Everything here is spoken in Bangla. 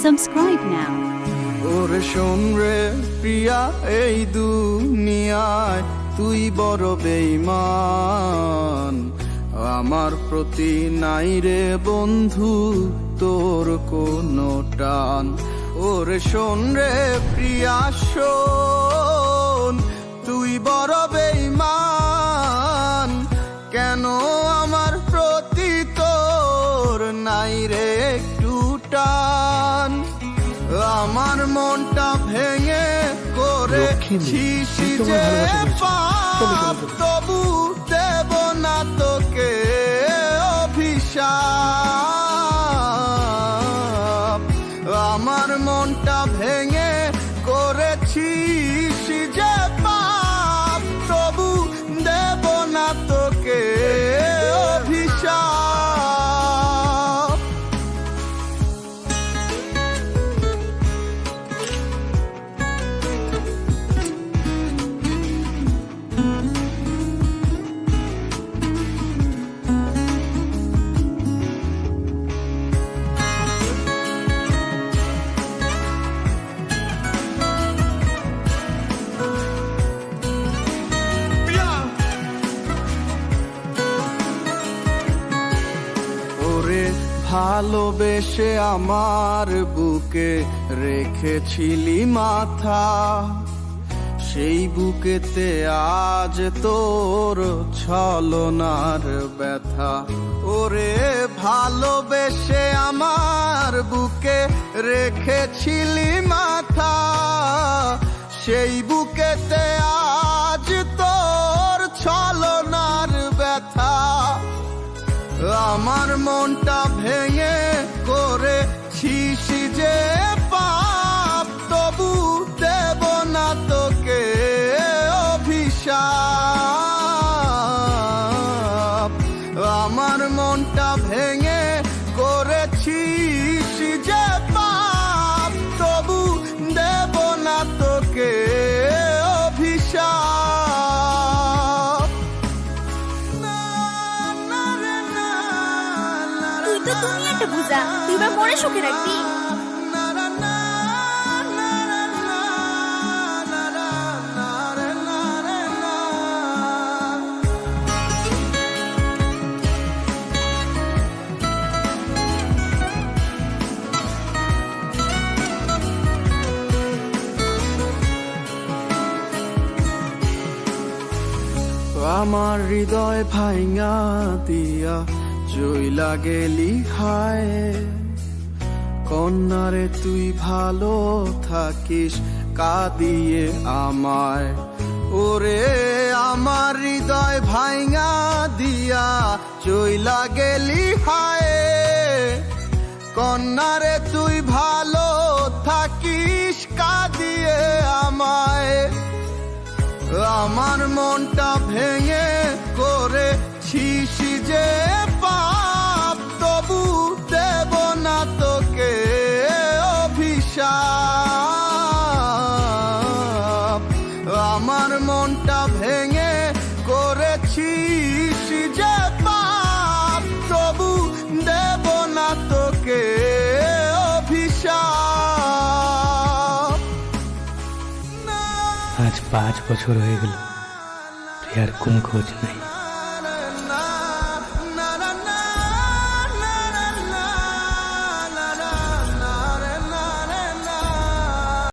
Subscribe now. ওরে শোন রে প্রিয়া, এই দুনিয়ায় তুই বড় বেঈমান। আমার প্রতি নাই রে বন্ধু তোর কোনো টান। ওরে শোন রে প্রিয়া শোন, তুই বড় বেঈমান। কেন আমার প্রতি তোর নাই রে একটু টান? আমার মনটা ভেঙে করেছিস যে পাপ, তবু দেব না তোকে অভিশাপ। আমার মনটা ভেঙে করেছিস যে পাপ, তবু দেব না তোকে অভিশাপ। ভালোবেসে আমার বুকে রেখেছিলি মাথা, সেই বুকেতে আজ তোর ছলনার ব্যথা। ওরে ভালোবেসে আমার বুকে রেখেছিলি মাথা, সেই বুকেতে আজ তোর ছলনার ব্যথা। আমার মনটা ভেঙে করেছিস যে পাপ, তবু দেব না তোকে অভিশাপ। আমার মনটা ভেঙে করেছিস যে পাপ, তবু দেব না তোকে অভিশাপ। তুমি একটা বুঝা, তুই এবার মনে সুখে রাখবি। আমার হৃদয় ভাঙা দিয়া জইলা গেলি হায়। কন্যারে তুই ভালো থাকিস কাঁদিয়ে আমায়। ওরে আমার হৃদয় ভাঙা দিয়া জইলা গেলি হায়। কন্যারে তুই ভালো থাকিস কাঁদিয়ে আমায়। আমার মনটা ভেঙে করেছিস যে পাপ, তবু দেব না তোকে অভিশাপ। আমার মনটা ভেঙে করেছিস যে পাপ, তবু দেব না তোকে অভিশাপ। আজ 5 বছর হয়ে গেল, প্রিয়ার কোনো খোঁজ নেই।